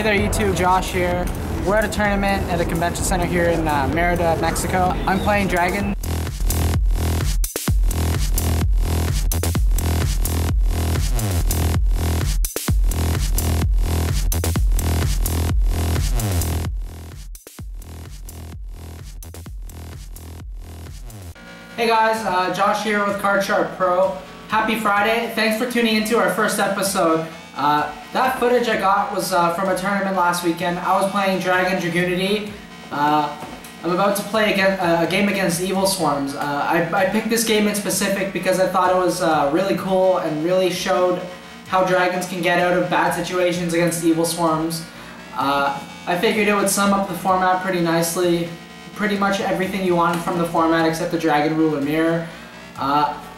Hey there YouTube, Josh here. We're at a tournament at a convention center here in Merida, Mexico. I'm playing Dragon. Hey guys, Josh here with Card Sharp Pro. Happy Friday. Thanks for tuning into our first episode. That footage I got was from a tournament last weekend. I was playing Dragon Dragunity. I'm about to play a game against Evilswarms. I picked this game in specific because I thought it was really cool and really showed how dragons can get out of bad situations against Evilswarms. I figured it would sum up the format pretty nicely. Pretty much everything you want from the format except the Dragon Ruler Mirror.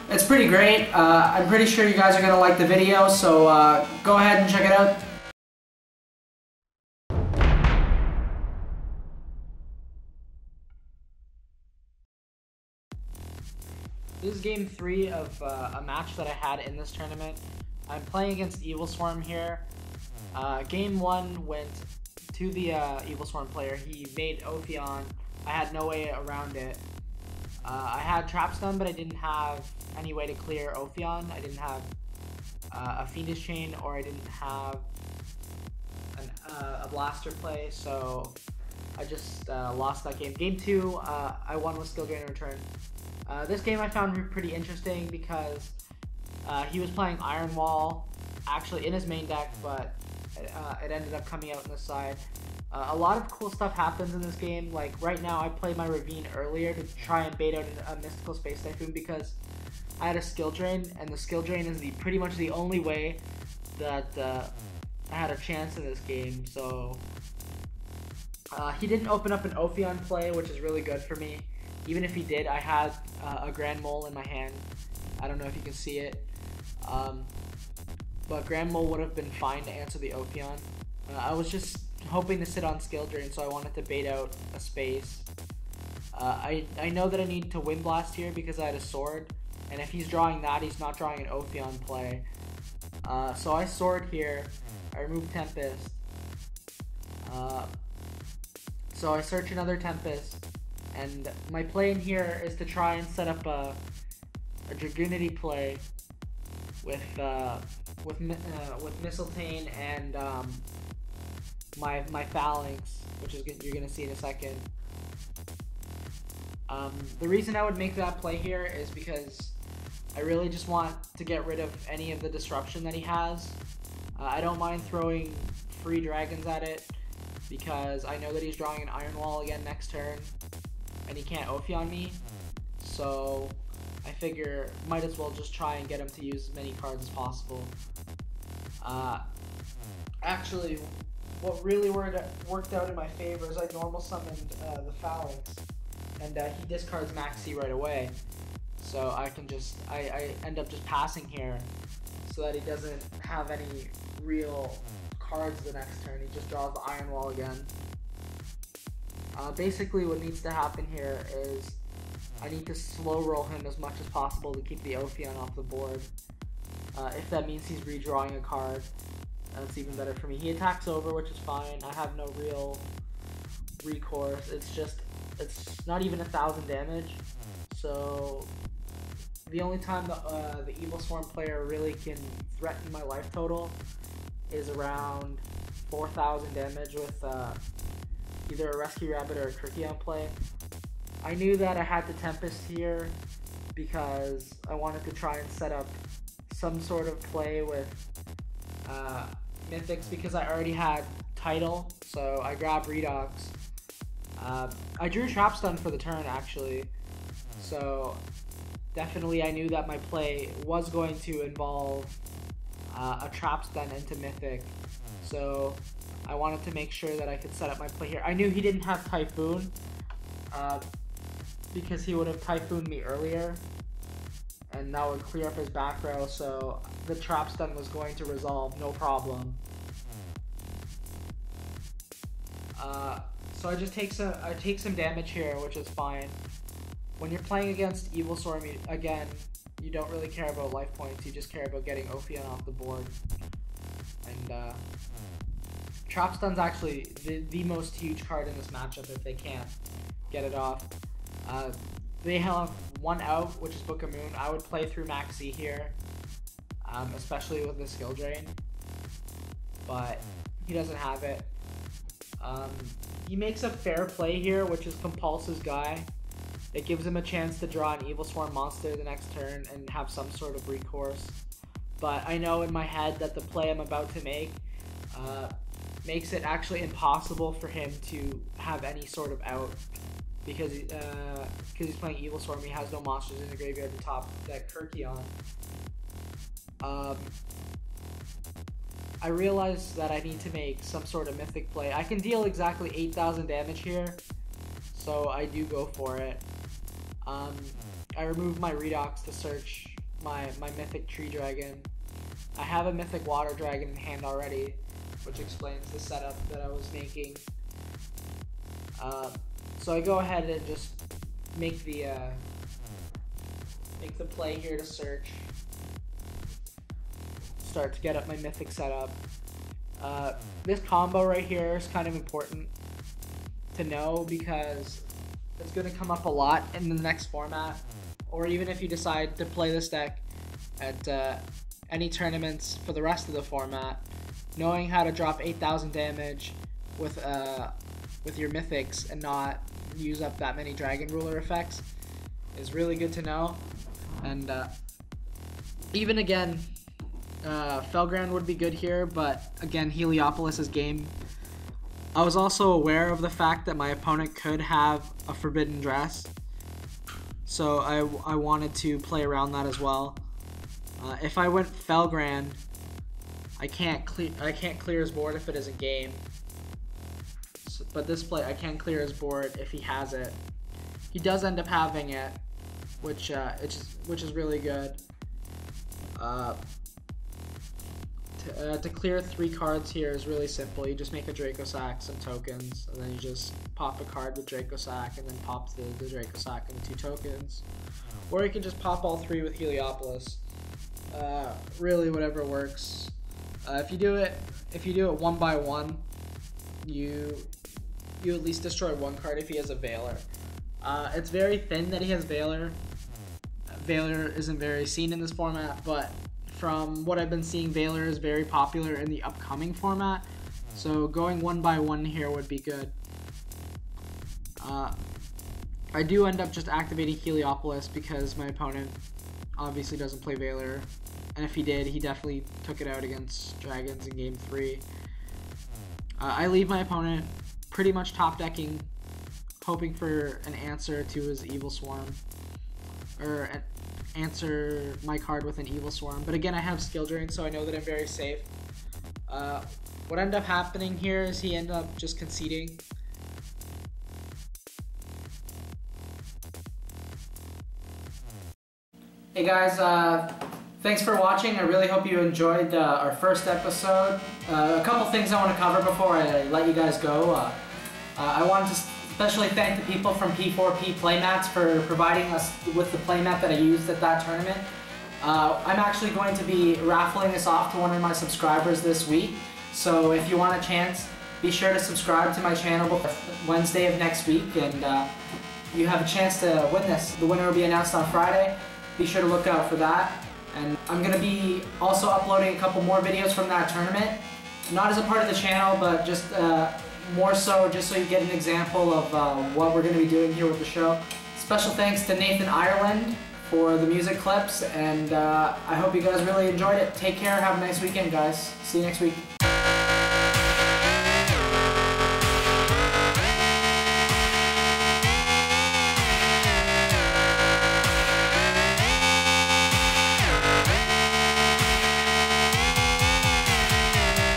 It's pretty great. I'm pretty sure you guys are going to like the video, so go ahead and check it out. This is game 3 of a match that I had in this tournament. I'm playing against Evilswarm here. Game 1 went to the Evilswarm player. He made Ophion. I had no way around it. I had Trap Stun, but I didn't have any way to clear Ophion. I didn't have a Fiendish Chain, or I didn't have a Blaster play, so I just lost that game. Game 2, I won with Skill Drain in return. This game I found pretty interesting because he was playing Iron Wall, actually in his main deck, but it ended up coming out on the side. A lot of cool stuff happens in this game. Like right now, I played my Ravine earlier to try and bait out a Mystical Space Typhoon because I had a Skill Drain, and the Skill Drain is pretty much the only way that I had a chance in this game. So he didn't open up an Ophion play, which is really good for me. Even if he did, I had a Grand Mole in my hand. I don't know if you can see it, but Grand Mole would have been fine to answer the Ophion. I was just hoping to sit on Skill Drain, so I wanted to bait out a space. I know that I need to Wind Blast here because I had a Sword, and if he's drawing that, he's not drawing an Ophion play. So I Sword here, I remove Tempest. So I search another Tempest, and my play in here is to try and set up a Dragunity play with Mystletainn and my Phalanx, which is you're gonna see in a second. The reason I would make that play here is because I really just want to get rid of any of the disruption that he has. I don't mind throwing free dragons at it because I know that he's drawing an Iron Wall again next turn, and he can't Ophion me. So I figure might as well just try and get him to use as many cards as possible. Actually, what really worked out in my favor is I normal summoned the Phalanx, and he discards Maxx right away. So I can just, I end up just passing here so that he doesn't have any real cards the next turn. He just draws the Iron Wall again. Basically what needs to happen here is I need to slow roll him as much as possible to keep the Ophion off the board. If that means he's redrawing a card, that's even better for me. He attacks over, which is fine. I have no real recourse. It's not even 1,000 damage. So the only time the Evilswarm player really can threaten my life total is around 4,000 damage with either a Rescue Rabbit or a Trickion play. I knew that I had the Tempest here because I wanted to try and set up some sort of play with Mythics because I already had Tidal, so I grabbed Redox. I drew Trap Stun for the turn actually, so definitely I knew that my play was going to involve a Trap Stun into Mythic, so I wanted to make sure that I could set up my play here. I knew he didn't have Typhoon because he would have Typhooned me earlier, and that would clear up his back row, so the Trap Stun was going to resolve, no problem. So I just take some damage here, which is fine. When you're playing against Evilswarm, again, you don't really care about life points, you just care about getting Ophion off the board and Trap Stun's actually the most huge card in this matchup if they can't get it off. They have one out, which is Book of Moon. I would play through Maxx here, especially with the skill drain, but he doesn't have it. He makes a fair play here, which is Compulse his guy. It gives him a chance to draw an Evilswarm monster the next turn and have some sort of recourse. But I know in my head that the play I'm about to make makes it actually impossible for him to have any sort of out, because he's playing Evilswarm. He has no monsters in the graveyard to top that Kirky on. I realize that I need to make some sort of Mythic play. I can deal exactly 8,000 damage here, so I do go for it. I remove my Redox to search my Mythic Tree Dragon. I have a Mythic Water Dragon in hand already, which explains the setup that I was making. So I go ahead and just make the play here to search. Start to get up my Mythic setup. This combo right here is kind of important to know because it's going to come up a lot in the next format, or even if you decide to play this deck at any tournaments for the rest of the format. Knowing how to drop 8,000 damage with your Mythics and not use up that many Dragon Ruler effects is really good to know. And even again, Felgrand would be good here, but again, Heliopolis is game. I was also aware of the fact that my opponent could have a Forbidden Dress, so I wanted to play around that as well. If I went Felgrand, I can't clear his board if it isn't game. So, but this play, I can clear his board if he has it. He does end up having it, which is really good. To clear 3 cards here is really simple. You just make a Draco Sack, some tokens, and then you just pop a card with Draco Sack, and then pop the Draco Sack and the 2 tokens. Or you can just pop all 3 with Heliopolis. Really, whatever works. If you do it 1 by 1, you at least destroy 1 card if he has a Veiler. It's very thin that he has Veiler. Veiler isn't very seen in this format, but from what I've been seeing, Veiler is very popular in the upcoming format, so going 1 by 1 here would be good. I do end up just activating Heliopolis because my opponent obviously doesn't play Veiler, and if he did, he definitely took it out against Dragons in Game 3. I leave my opponent pretty much top decking, hoping for an answer to his Evilswarm, or answer my card with an Evilswarm. But again, I have skill drain, so I know that I'm very safe. What ended up happening here is he ended up just conceding. Hey guys, thanks for watching. I really hope you enjoyed our first episode. A couple things I want to cover before I let you guys go. I wanted to especially thank the people from P4P Playmats for providing us with the playmat that I used at that tournament. I'm actually going to be raffling this off to one of my subscribers this week, so if you want a chance, be sure to subscribe to my channel before Wednesday of next week, and you have a chance to win this. The winner will be announced on Friday. Be sure to look out for that. And I'm going to be also uploading a couple more videos from that tournament, not as a part of the channel, but just more so just so you get an example of what we're going to be doing here with the show. Special thanks to Nathan Ireland for the music clips, and I hope you guys really enjoyed it. Take care, have a nice weekend, guys. See you next week.